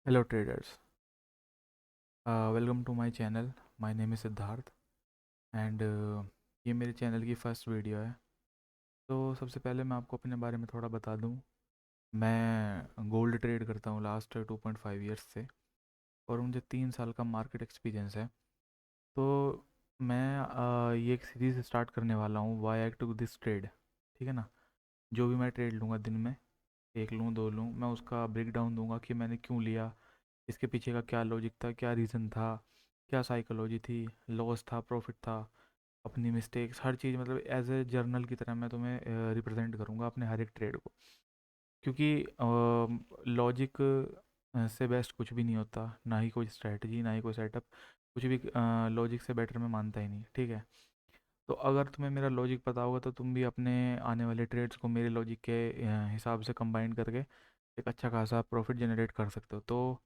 Hello traders, welcome to my channel. My name is Siddharth and ये मेरे channel की first video है। तो सबसे पहले मैं आपको अपने बारे में थोड़ा बता दूं। मैं गोल्ड ट्रेड करता हूँ लास्ट 2.5 ईयर्स से और मुझे 3 साल का मार्केट एक्सपीरियंस है। तो मैं ये एक सीरीज़ स्टार्ट करने वाला हूँ, why I took this trade. ठीक है ना। जो भी मैं ट्रेड लूँगा दिन में, एक लूँ दो लूँ, मैं उसका ब्रेक डाउन दूंगा कि मैंने क्यों लिया, इसके पीछे का क्या लॉजिक था, क्या रीज़न था, क्या साइकोलॉजी थी, लॉस था, प्रॉफिट था, अपनी मिस्टेक्स, हर चीज़ मतलब एज ए जर्नल की तरह मैं तुम्हें रिप्रेजेंट करूँगा अपने हर एक ट्रेड को। क्योंकि लॉजिक से बेस्ट कुछ भी नहीं होता, ना ही कोई स्ट्रैटेजी, ना ही कोई सेटअप, कुछ भी लॉजिक से बेटर मैं मानता ही नहीं। ठीक है। तो अगर तुम्हें मेरा लॉजिक पता होगा तो तुम भी अपने आने वाले ट्रेड्स को मेरे लॉजिक के हिसाब से कंबाइन करके एक अच्छा खासा प्रॉफिट जनरेट कर सकते हो। तो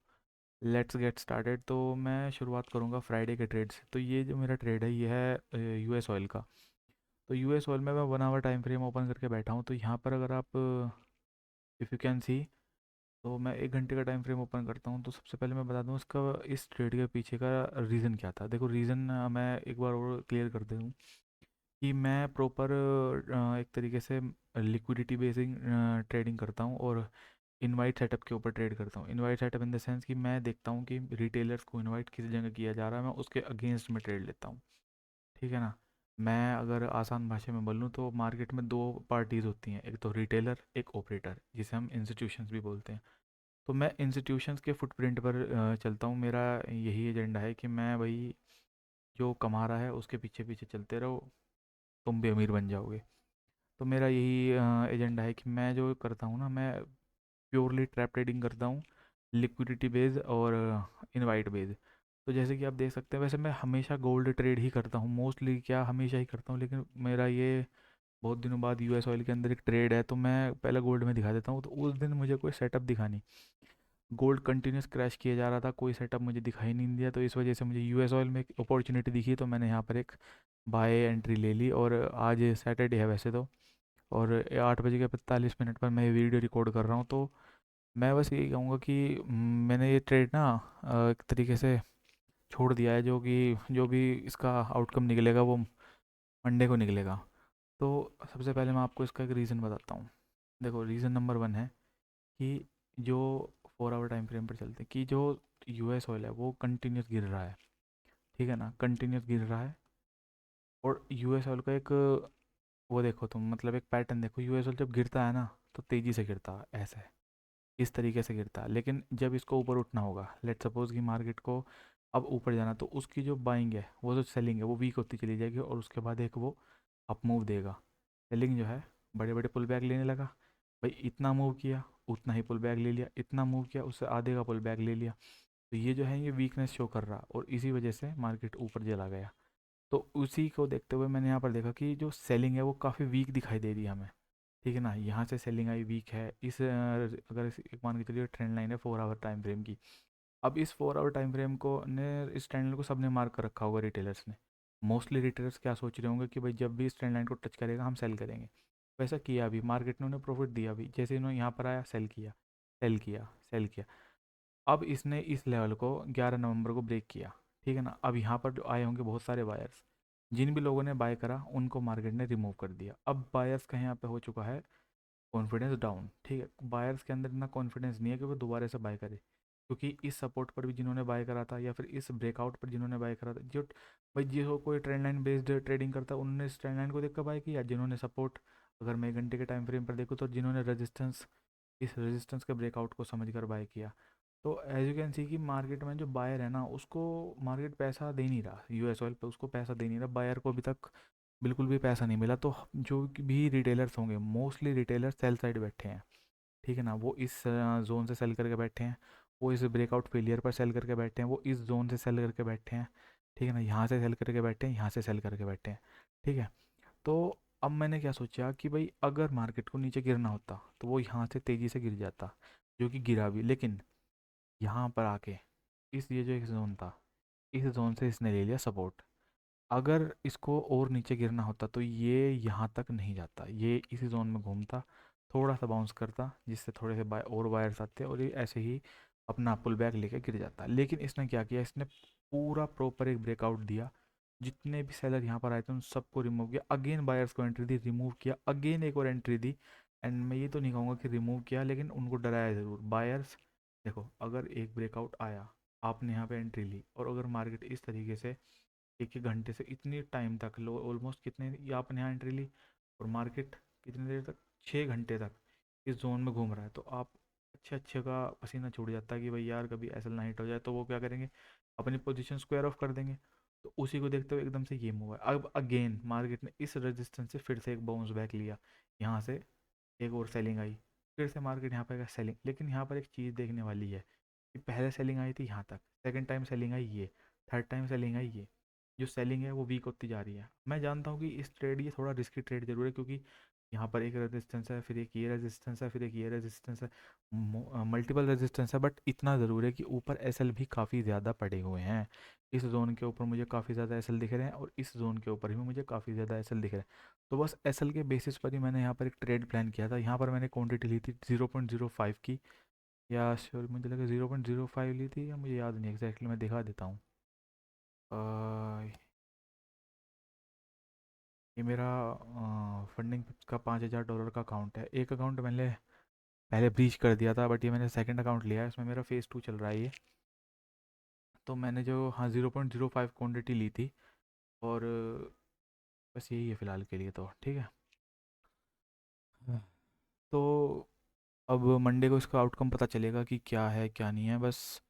लेट्स गेट स्टार्टेड। तो मैं शुरुआत करूँगा फ्राइडे के ट्रेड से। तो ये जो मेरा ट्रेड है ये है यूएस ऑयल का। तो यूएस ऑयल में मैं 1 आवर टाइम फ्रेम ओपन करके बैठा हूँ। तो यहाँ पर अगर आप इफ़ यू कैन सी, तो मैं 1 घंटे का टाइम फ्रेम ओपन करता हूँ। तो सबसे पहले मैं बता दूँ इसका, इस ट्रेड के पीछे का रीज़न क्या था। देखो रीज़न मैं एक बार और क्लियर कर दूँ कि मैं प्रॉपर एक तरीके से लिक्विडिटी बेसिंग ट्रेडिंग करता हूँ और इनवाइट सेटअप के ऊपर ट्रेड करता हूँ। Invite setup in the sense कि मैं देखता हूँ कि रिटेलर्स को इनवाइट किस जगह किया जा रहा है, मैं उसके अगेंस्ट में ट्रेड लेता हूँ। ठीक है ना। मैं अगर आसान भाषा में बोलूँ तो मार्केट में दो पार्टीज़ होती हैं, एक तो रिटेलर, एक ऑपरेटर, जिसे हम इंस्टीट्यूशंस भी बोलते हैं। तो मैं इंस्टीट्यूशंस के फुटप्रिंट पर चलता हूँ। मेरा यही एजेंडा है कि मैं भाई जो कमा रहा है उसके पीछे पीछे चलते रहो, तुम भी अमीर बन जाओगे। तो मेरा यही एजेंडा है कि मैं जो करता हूँ ना, मैं प्योरली ट्रैप ट्रेडिंग करता हूँ, लिक्विडिटी बेस्ड और इनवाइट बेस्ड। तो जैसे कि आप देख सकते हैं, वैसे मैं हमेशा गोल्ड ट्रेड ही करता हूँ, मोस्टली क्या हमेशा ही करता हूँ, लेकिन मेरा ये बहुत दिनों बाद यूएस ऑयल के अंदर एक ट्रेड है तो मैं पहले गोल्ड में दिखा देता हूँ। तो उस दिन मुझे कोई सेटअप दिखा नहीं, गोल्ड कंटिन्यूस क्रैश किया जा रहा था, कोई सेटअप मुझे दिखाई नहीं दिया। तो इस वजह से मुझे यूएस ऑयल में एक अपॉर्चुनिटी दिखी, तो मैंने यहाँ पर एक बाय एंट्री ले ली। और आज सैटरडे है वैसे तो, और 8 बज के 45 मिनट पर मैं ये वीडियो रिकॉर्ड कर रहा हूँ। तो मैं बस यही कहूँगा कि मैंने ये ट्रेड ना एक तरीके से छोड़ दिया है, जो कि जो भी इसका आउटकम निकलेगा वो मंडे को निकलेगा। तो सबसे पहले मैं आपको इसका एक रीज़न बताता हूँ। देखो रीज़न नंबर 1 है कि जो 4 आवर टाइम फ्रेम पर चलते हैं, कि जो यूएस ऑयल है वो कंटिन्यूस गिर रहा है। ठीक है ना, कंटिन्यूस गिर रहा है। और यूएस ऑयल का एक वो देखो तुम, मतलब एक पैटर्न देखो, यूएस ऑयल जब गिरता है ना तो तेज़ी से गिरता है, ऐसे इस तरीके से गिरता है। लेकिन जब इसको ऊपर उठना होगा, लेट सपोज कि मार्केट को अब ऊपर जाना, तो उसकी जो बाइंग है, वो जो सेलिंग है वो वीक होती चली जाएगी और उसके बाद एक वो अप मूव देगा। सेलिंग जो है बड़े बड़े पुल बैक लेने लगा, भाई इतना मूव किया उतना ही पुल बैक ले लिया, इतना मूव किया उससे आधे का पुल बैक ले लिया। तो ये जो है ये वीकनेस शो कर रहा और इसी वजह से मार्केट ऊपर चला गया। तो उसी को देखते हुए मैंने यहाँ पर देखा कि जो सेलिंग है वो काफ़ी वीक दिखाई दे रही है हमें। ठीक है ना, यहाँ से सेलिंग आई वीक है। अगर एक मान के चलिए ट्रेंड लाइन है 4 आवर टाइम फ्रेम की। अब इस 4 आवर टाइम फ्रेम को ने इस ट्रेंड लाइन को सबने मार्क कर रखा होगा, रिटेलर्स ने। मोस्टली रिटेलर्स क्या सोच रहे होंगे कि भाई जब भी इस ट्रेंड लाइन को टच करेगा हम सेल करेंगे। वैसा किया अभी मार्केट ने, उन्हें प्रॉफिट दिया, अभी जैसे इन्होंने यहाँ पर आया सेल किया, सेल किया, सेल किया। अब इसने इस लेवल को 11 नवंबर को ब्रेक किया। ठीक है ना। अब यहाँ पर जो आए होंगे बहुत सारे बायर्स, जिन भी लोगों ने बाय करा उनको मार्केट ने रिमूव कर दिया। अब बायर्स का यहाँ पे हो चुका है कॉन्फिडेंस डाउन। ठीक है, बायर्स के अंदर इतना कॉन्फिडेंस नहीं है कि वो दोबारा से बाय करे, क्योंकि इस सपोर्ट पर भी जिन्होंने बाय करा था या फिर इस ब्रेकआउट पर जिन्होंने बाय करा था, जो भाई जो कोई ट्रेंड लाइन बेस्ड ट्रेडिंग करता है उन्होंने इस ट्रेंड लाइन को देखकर बाय किया। जिन्होंने सपोर्ट, अगर मैं 1 घंटे के टाइम फ्रेम पर देखूँ तो जिन्होंने रेजिस्टेंस, इस रेजिस्टेंस के ब्रेकआउट को समझ कर बाय किया। तो एज यू कैन सी कि मार्केट में जो बायर है ना उसको मार्केट पैसा दे नहीं रहा, यूएस ऑयल पे उसको पैसा दे नहीं रहा, बायर को अभी तक बिल्कुल भी पैसा नहीं मिला। तो जो भी रिटेलर्स होंगे, मोस्टली रिटेलर सेल साइड बैठे हैं। ठीक है ना, वो इस जोन से सेल करके बैठे हैं, वो इस ब्रेकआउट फेलियर पर सेल करके बैठे हैं, वो इस जोन से सेल करके बैठे हैं। ठीक है ना, यहाँ से सेल करके बैठे हैं, यहाँ से सेल करके बैठे हैं। ठीक है। तो अब मैंने क्या सोचा कि भाई अगर मार्केट को नीचे गिरना होता तो वो यहाँ से तेज़ी से गिर जाता, जो कि गिरा भी। लेकिन यहाँ पर आके इस ये जो एक जोन था, इस जोन से इसने ले लिया सपोर्ट। अगर इसको और नीचे गिरना होता तो ये यहाँ तक नहीं जाता, ये इसी जोन में घूमता, थोड़ा सा बाउंस करता, जिससे थोड़े से बाय और वायर्स आते और ये ऐसे ही अपना पुल बैक लेके गिर जाता है। लेकिन इसने क्या किया, इसने पूरा प्रॉपर एक ब्रेकआउट दिया, जितने भी सेलर यहाँ पर आए थे उन सबको रिमूव किया, अगेन बायर्स को एंट्री दी, रिमूव किया, अगेन एक और एंट्री दी। एंड मैं ये तो नहीं कहूँगा कि रिमूव किया, लेकिन उनको डराया ज़रूर बायर्स। देखो अगर एक ब्रेकआउट आया, आपने यहाँ पे एंट्री ली, और अगर मार्केट इस तरीके से एक एक घंटे से इतनी टाइम तक लो, ऑलमोस्ट कितने ये आपने यहाँ एंट्री ली, और मार्केट कितनी देर तक, 6 घंटे तक इस जोन में घूम रहा है, तो आप अच्छे अच्छे का पसीना छूट जाता है कि भाई यार कभी ऐसा ना हिट हो जाए, तो वो क्या करेंगे, अपनी पोजीशन स्क्वायर ऑफ कर देंगे। तो उसी को देखते हुए एकदम से ये मूव है। अब अगेन मार्केट ने इस रेजिस्टेंस से फिर से एक बाउंस बैक लिया, यहाँ से एक और सेलिंग आई, फिर से मार्केट यहाँ पर सेलिंग। लेकिन यहाँ पर एक चीज़ देखने वाली है कि पहले सेलिंग आई थी यहाँ तक, सेकंड टाइम सेलिंग आई ये, थर्ड टाइम सेलिंग आई ये, जो सेलिंग है वो वीक होती जा रही है। मैं जानता हूँ कि इस ट्रेड ये थोड़ा रिस्की ट्रेड जरूर है, क्योंकि यहाँ पर एक रेजिस्टेंस है, फिर एक ये रेजिस्टेंस है, फिर एक ये रेजिस्टेंस है, मल्टीपल रेजिस्टेंस है, बट इतना ज़रूर है कि ऊपर एसएल भी काफ़ी ज़्यादा पड़े हुए हैं। इस जोन के ऊपर मुझे काफ़ी ज़्यादा एसएल दिख रहे हैं, और इस जोन के ऊपर भी मुझे काफ़ी ज़्यादा एसएल दिख रहे हैं। तो बस एसएल के बेसिस पर ही मैंने यहाँ पर एक ट्रेड प्लान किया था। यहाँ पर मैंने क्वांटिटी ली थी 0.05 की, या श्योर मुझे लगा 0.05 ली थी, या मुझे याद नहीं एग्जैक्टली, मैं दिखा देता हूँ। ये मेरा फंडिंग का $5,000 का अकाउंट है। एक अकाउंट मैंने पहले ब्रीच कर दिया था, बट ये मैंने सेकंड अकाउंट लिया है, इसमें मेरा फेज़ 2 चल रहा है ये। तो मैंने जो, हाँ, 0.05 क्वान्टिटी ली थी, और बस यही है फ़िलहाल के लिए, तो ठीक है। हाँ। तो अब मंडे को इसका आउटकम पता चलेगा कि क्या है क्या नहीं है। बस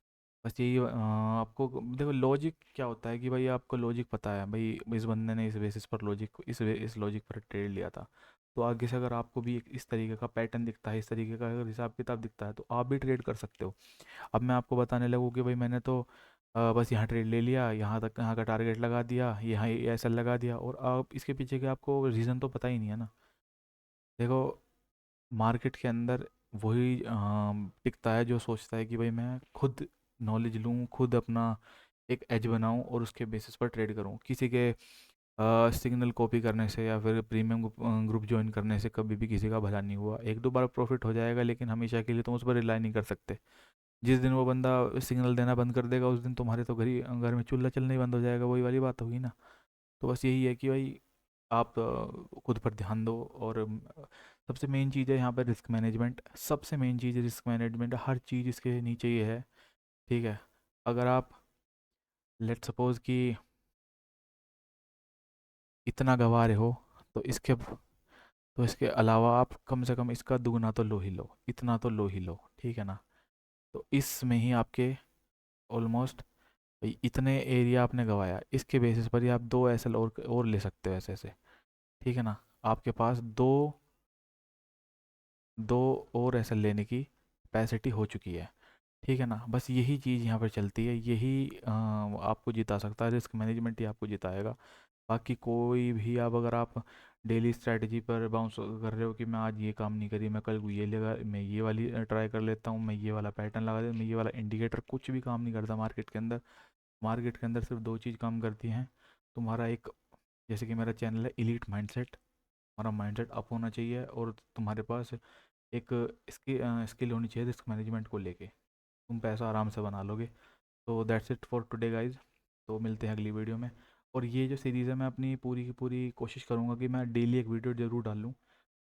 यही आपको देखो, लॉजिक क्या होता है कि भाई आपको लॉजिक पता है, भाई इस बंदे ने इस बेसिस पर लॉजिक, इस लॉजिक पर ट्रेड लिया था, तो आगे से अगर आपको भी एक इस तरीके का पैटर्न दिखता है, इस तरीके का अगर हिसाब किताब दिखता है, तो आप भी ट्रेड कर सकते हो। अब मैं आपको बताने लगूँ कि भाई मैंने तो बस यहाँ ट्रेड ले लिया, यहाँ तक, यहाँ का टारगेट लगा दिया, यहाँ ये ऐसा लगा दिया, और आप इसके पीछे के आपको रीज़न तो पता ही नहीं है ना। देखो मार्केट के अंदर वही टिकता है जो सोचता है कि भाई मैं खुद नॉलेज लूँ, खुद अपना एक एज बनाऊँ, और उसके बेसिस पर ट्रेड करूँ। किसी के सिग्नल कॉपी करने से या फिर प्रीमियम ग्रुप ज्वाइन करने से कभी भी किसी का भला नहीं हुआ। एक दो बार प्रॉफिट हो जाएगा, लेकिन हमेशा के लिए तुम उस पर रिलाई नहीं कर सकते। जिस दिन वो बंदा सिग्नल देना बंद कर देगा, उस दिन तुम्हारे तो घर में चूल्हा चलना ही बंद हो जाएगा, वही वाली बात होगी ना। तो बस यही है कि भाई आप खुद पर ध्यान दो, और सबसे मेन चीज़ है यहाँ पर रिस्क मैनेजमेंट। सबसे मेन चीज़ है रिस्क मैनेजमेंट, हर चीज़ इसके नीचे ये है, ठीक है। अगर आप लेट सपोज कि इतना गंवा रहे हो, तो इसके अलावा आप कम से कम इसका दुगना तो लो ही लो, इतना तो लो ही लो, ठीक है ना। तो इसमें ही आपके ऑलमोस्ट इतने एरिया आपने गंवाया, इसके बेसिस पर ही आप 2 एसएल और ले सकते हो ऐसे ऐसे, ठीक है ना। आपके पास दो और एसएल लेने की कैपेसिटी हो चुकी है, ठीक है ना। बस यही चीज़ यहाँ पर चलती है, यही आपको जिता सकता है, रिस्क मैनेजमेंट ही आपको जिताएगा। बाकी कोई भी, आप अगर आप डेली स्ट्रैटेजी पर बाउंस कर रहे हो कि मैं आज ये काम नहीं करी, मैं कल को ये लगा, मैं ये वाली ट्राई कर लेता हूँ, मैं ये वाला पैटर्न लगा देता हूँ, मैं ये वाला इंडिकेटर, कुछ भी काम नहीं करता मार्केट के अंदर। मार्केट के अंदर सिर्फ दो चीज़ काम करती हैं। तुम्हारा एक, जैसे कि मेरा चैनल है इलीट माइंडसेट, तुम्हारा माइंडसेट अप होना चाहिए, और तुम्हारे पास एक स्किल होनी चाहिए रिस्क मैनेजमेंट को लेके, तुम पैसा आराम से बना लोगे। तो that's it for today guys. तो मिलते हैं अगली वीडियो में। और ये जो सीरीज़ है, मैं अपनी पूरी की पूरी कोशिश करूँगा कि मैं डेली एक वीडियो ज़रूर डालूँ।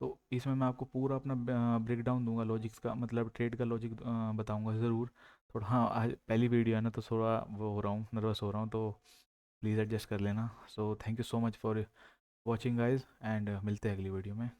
तो इसमें मैं आपको पूरा अपना ब्रेक डाउन दूंगा, लॉजिक्स का, मतलब ट्रेड का लॉजिक बताऊंगा ज़रूर। थोड़ा, हाँ, आज पहली वीडियो है ना, तो थोड़ा वो हो रहा हूँ, नर्वस हो रहा हूँ, तो प्लीज़ एडजस्ट कर लेना। So thank you so much for watching guys, and मिलते हैं अगली वीडियो में।